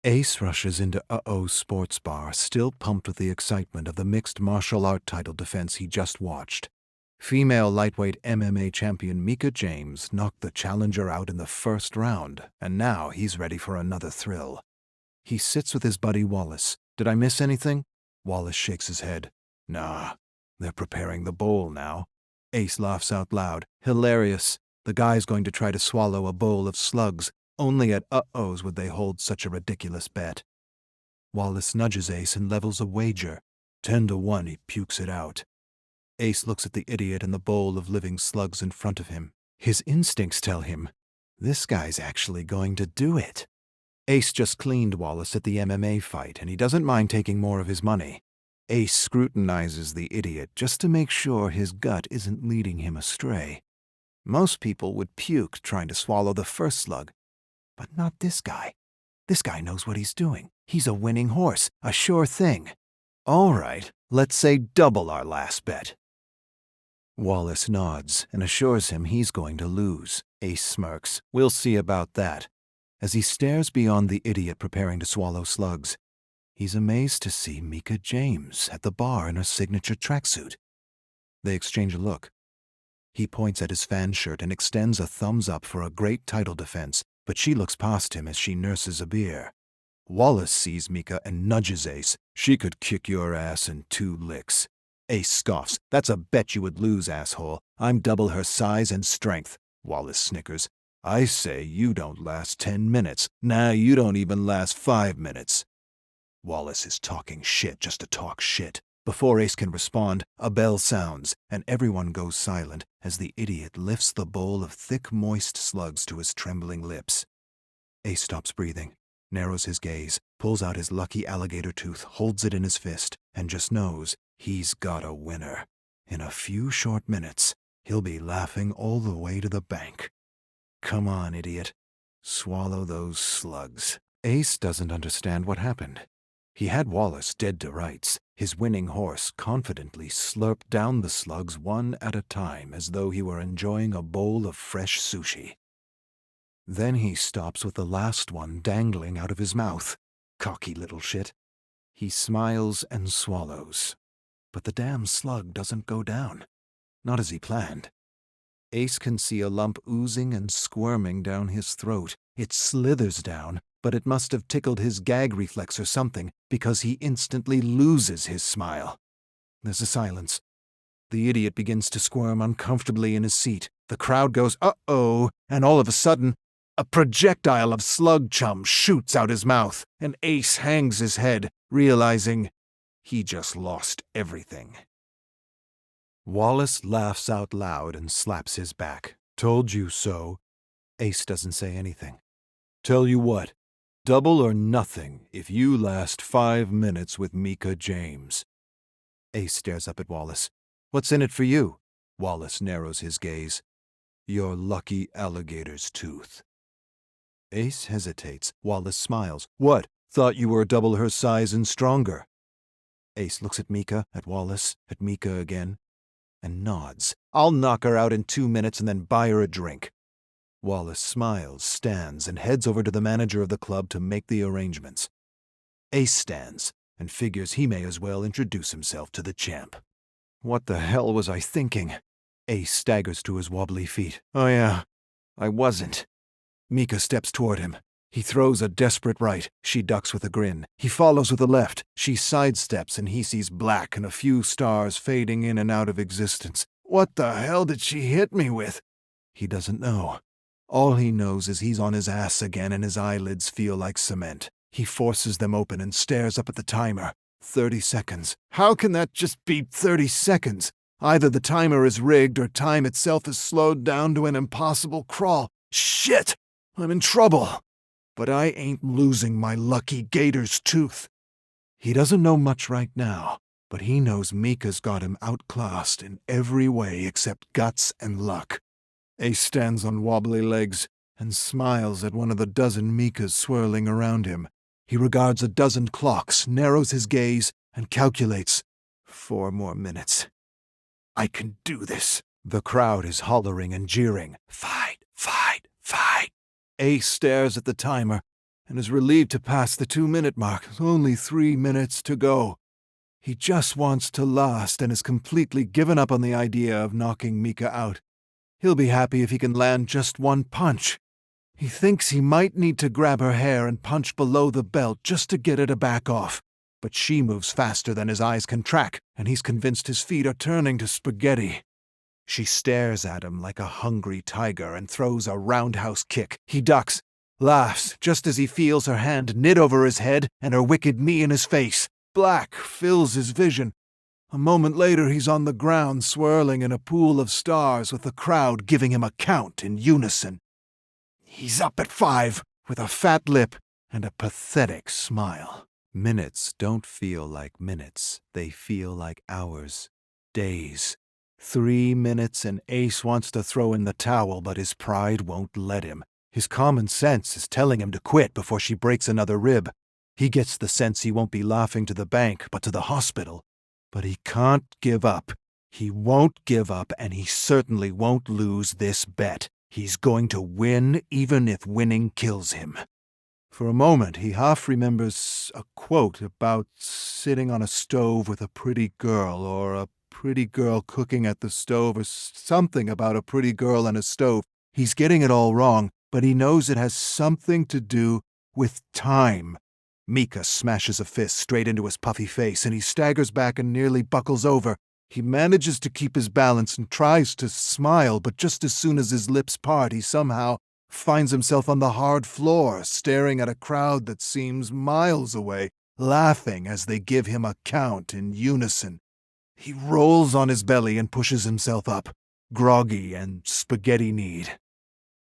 Ace rushes into Uh-Oh's sports bar, still pumped with the excitement of the mixed martial art title defense he just watched. Female lightweight MMA champion Mika James knocked the challenger out in the first round, and now he's ready for another thrill. He sits with his buddy Wallace. Did I miss anything? Wallace shakes his head. Nah, they're preparing the bowl now. Ace laughs out loud. Hilarious. The guy's going to try to swallow a bowl of slugs. Only at Uh-Oh's would they hold such a ridiculous bet. Wallace nudges Ace and levels a wager. 10-1 he pukes it out. Ace looks at the idiot and the bowl of living slugs in front of him. His instincts tell him, this guy's actually going to do it. Ace just cleaned Wallace at the MMA fight, and he doesn't mind taking more of his money. Ace scrutinizes the idiot just to make sure his gut isn't leading him astray. Most people would puke trying to swallow the first slug, but not this guy. This guy knows what he's doing. He's a winning horse, a sure thing. All right, let's say double our last bet. Wallace nods and assures him he's going to lose. Ace smirks. We'll see about that. As he stares beyond the idiot preparing to swallow slugs, he's amazed to see Mika James at the bar in her signature tracksuit. They exchange a look. He points at his fan shirt and extends a thumbs up for a great title defense, but she looks past him as she nurses a beer. Wallace sees Mika and nudges Ace. She could kick your ass in 2 licks. Ace scoffs. That's a bet you would lose, asshole. I'm double her size and strength. Wallace snickers. I say you don't last 10 minutes. Nah, you don't even last 5 minutes. Wallace is talking shit just to talk shit. Before Ace can respond, a bell sounds, and everyone goes silent as the idiot lifts the bowl of thick, moist slugs to his trembling lips. Ace stops breathing, narrows his gaze, pulls out his lucky alligator tooth, holds it in his fist, and just knows he's got a winner. In a few short minutes, he'll be laughing all the way to the bank. Come on, idiot. Swallow those slugs. Ace doesn't understand what happened. He had Wallace dead to rights. His winning horse confidently slurped down the slugs one at a time as though he were enjoying a bowl of fresh sushi. Then he stops with the last one dangling out of his mouth. Cocky little shit. He smiles and swallows. But the damn slug doesn't go down. Not as he planned. Ace can see a lump oozing and squirming down his throat. It slithers down, but it must have tickled his gag reflex or something, because he instantly loses his smile. There's a silence. The idiot begins to squirm uncomfortably in his seat. The crowd goes, uh-oh, and all of a sudden, a projectile of slug chum shoots out his mouth, and Ace hangs his head, realizing he just lost everything. Wallace laughs out loud and slaps his back. Told you so. Ace doesn't say anything. Tell you what, double or nothing if you last 5 minutes with Mika James. Ace stares up at Wallace. What's in it for you? Wallace narrows his gaze. Your lucky alligator's tooth. Ace hesitates. Wallace smiles. What? Thought you were double her size and stronger. Ace looks at Mika, at Wallace, at Mika again, and nods. I'll knock her out in 2 minutes and then buy her a drink. Wallace smiles, stands, and heads over to the manager of the club to make the arrangements. Ace stands and figures he may as well introduce himself to the champ. What the hell was I thinking? Ace staggers to his wobbly feet. Oh yeah, I wasn't. Mika steps toward him. He throws a desperate right. She ducks with a grin. He follows with a left. She sidesteps and he sees black and a few stars fading in and out of existence. What the hell did she hit me with? He doesn't know. All he knows is he's on his ass again and his eyelids feel like cement. He forces them open and stares up at the timer. 30 seconds. How can that just be 30 seconds? Either the timer is rigged or time itself is slowed down to an impossible crawl. Shit! I'm in trouble. But I ain't losing my lucky gator's tooth. He doesn't know much right now, but he knows Mika's got him outclassed in every way except guts and luck. Ace stands on wobbly legs and smiles at one of the dozen Mikas swirling around him. He regards a dozen clocks, narrows his gaze, and calculates. 4 more minutes. I can do this. The crowd is hollering and jeering. Fight, fight, fight. Ace stares at the timer and is relieved to pass the 2-minute mark. Only 3 minutes to go. He just wants to last and has completely given up on the idea of knocking Mika out. He'll be happy if he can land just one punch. He thinks he might need to grab her hair and punch below the belt just to get her to back off. But she moves faster than his eyes can track, and he's convinced his feet are turning to spaghetti. She stares at him like a hungry tiger and throws a roundhouse kick. He ducks, laughs just as he feels her hand knit over his head and her wicked knee in his face. Black fills his vision. A moment later, he's on the ground, swirling in a pool of stars with the crowd giving him a count in unison. He's up at 5, with a fat lip and a pathetic smile. Minutes don't feel like minutes. They feel like hours, days. 3 minutes and Ace wants to throw in the towel, but his pride won't let him. His common sense is telling him to quit before she breaks another rib. He gets the sense he won't be laughing to the bank, but to the hospital. But he can't give up. He won't give up, and he certainly won't lose this bet. He's going to win, even if winning kills him. For a moment, he half remembers a quote about sitting on a stove with a pretty girl, or a pretty girl cooking at the stove, or something about a pretty girl and a stove. He's getting it all wrong, but he knows it has something to do with time. Mika smashes a fist straight into his puffy face, and he staggers back and nearly buckles over. He manages to keep his balance and tries to smile, but just as soon as his lips part, he somehow finds himself on the hard floor, staring at a crowd that seems miles away, laughing as they give him a count in unison. He rolls on his belly and pushes himself up, groggy and spaghetti-kneed.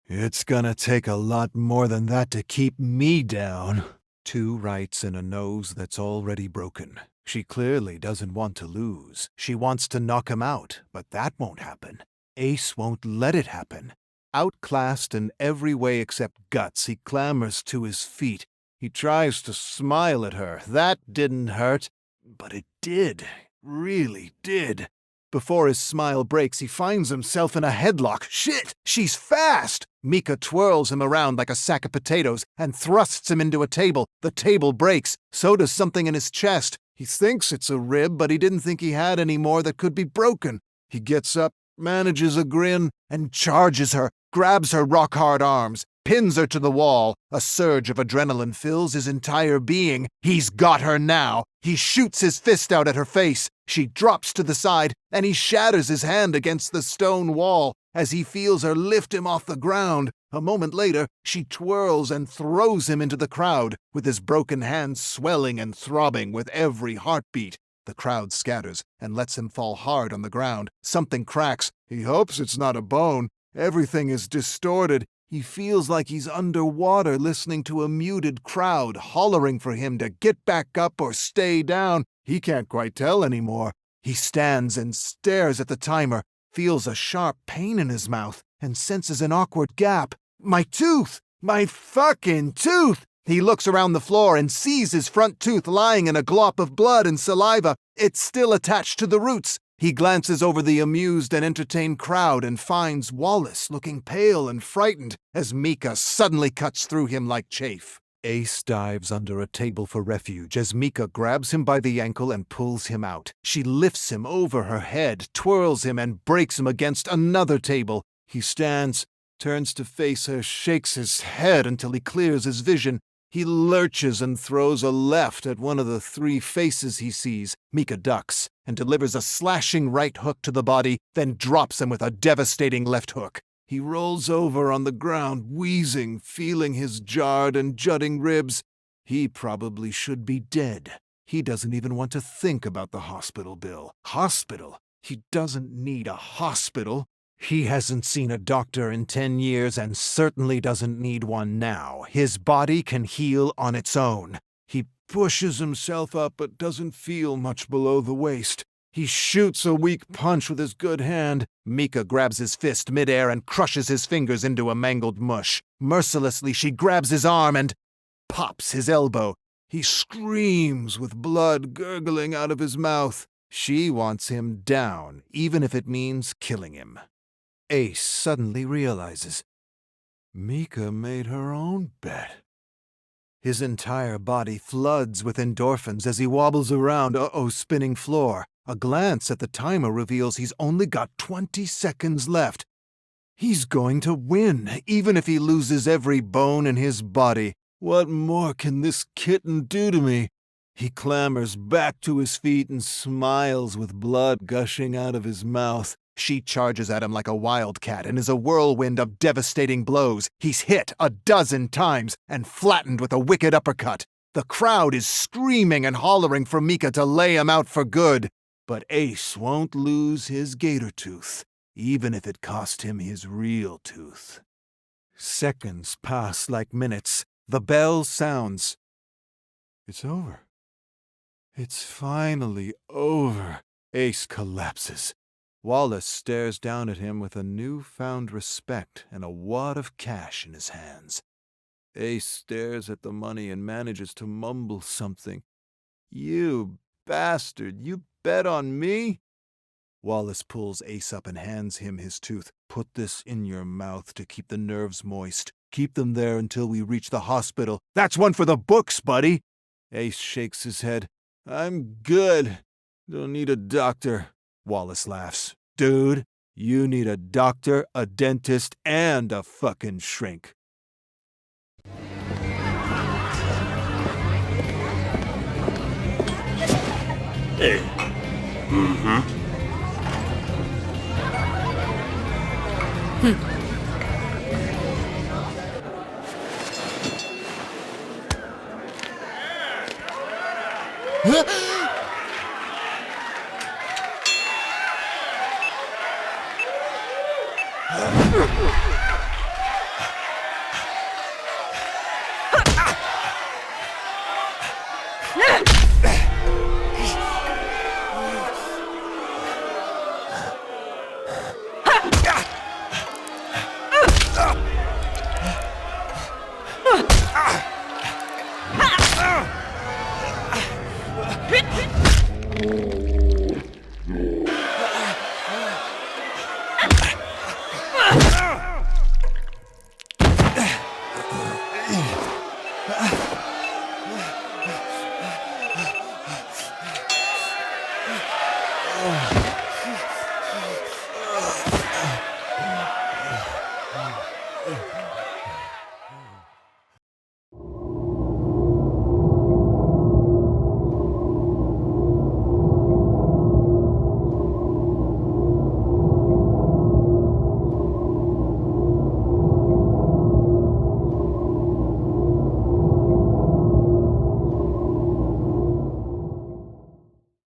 It's gonna take a lot more than that to keep me down. 2 rights and a nose that's already broken. She clearly doesn't want to lose. She wants to knock him out, but that won't happen. Ace won't let it happen. Outclassed in every way except guts, he clambers to his feet. He tries to smile at her. That didn't hurt, but it did. Really did. Before his smile breaks, he finds himself in a headlock. Shit! She's fast! Mika twirls him around like a sack of potatoes and thrusts him into a table. The table breaks. So does something in his chest. He thinks it's a rib, but he didn't think he had any more that could be broken. He gets up, manages a grin, and charges her, grabs her rock-hard arms, pins her to the wall. A surge of adrenaline fills his entire being. He's got her now. He shoots his fist out at her face. She drops to the side, and he shatters his hand against the stone wall as he feels her lift him off the ground. A moment later, she twirls and throws him into the crowd, with his broken hand swelling and throbbing with every heartbeat. The crowd scatters and lets him fall hard on the ground. Something cracks. He hopes it's not a bone. Everything is distorted. He feels like he's underwater listening to a muted crowd hollering for him to get back up or stay down. He can't quite tell anymore. He stands and stares at the timer, feels a sharp pain in his mouth, and senses an awkward gap. My tooth! My fucking tooth! He looks around the floor and sees his front tooth lying in a glop of blood and saliva. It's still attached to the roots. He glances over the amused and entertained crowd and finds Wallace looking pale and frightened as Mika suddenly cuts through him like chaff. Ace dives under a table for refuge as Mika grabs him by the ankle and pulls him out. She lifts him over her head, twirls him, and breaks him against another table. He stands, turns to face her, shakes his head until he clears his vision. He lurches and throws a left at one of the 3 faces he sees. Mika ducks and delivers a slashing right hook to the body, then drops him with a devastating left hook. He rolls over on the ground, wheezing, feeling his jarred and jutting ribs. He probably should be dead. He doesn't even want to think about the hospital bill. Hospital? He doesn't need a hospital. He hasn't seen a doctor in 10 years and certainly doesn't need one now. His body can heal on its own. He pushes himself up but doesn't feel much below the waist. He shoots a weak punch with his good hand. Mika grabs his fist midair and crushes his fingers into a mangled mush. Mercilessly, she grabs his arm and pops his elbow. He screams with blood gurgling out of his mouth. She wants him down, even if it means killing him. Ace suddenly realizes Mika made her own bet. His entire body floods with endorphins as he wobbles around Uh-Oh's spinning floor. A glance at the timer reveals he's only got 20 seconds left. He's going to win, even if he loses every bone in his body. What more can this kitten do to me? He clambers back to his feet and smiles with blood gushing out of his mouth. She charges at him like a wildcat and is a whirlwind of devastating blows. He's hit 12 times and flattened with a wicked uppercut. The crowd is screaming and hollering for Mika to lay him out for good. But Ace won't lose his gator tooth, even if it cost him his real tooth. Seconds pass like minutes. The bell sounds. It's over. It's finally over. Ace collapses. Wallace stares down at him with a newfound respect and a wad of cash in his hands. Ace stares at the money and manages to mumble something. "You bastard, you bet on me?" Wallace pulls Ace up and hands him his tooth. "Put this in your mouth to keep the nerves moist. Keep them there until we reach the hospital. That's one for the books, buddy." Ace shakes his head. "I'm good. Don't need a doctor." Wallace laughs. "Dude, you need a doctor, a dentist, and a fucking shrink." Hey. Mm-hmm.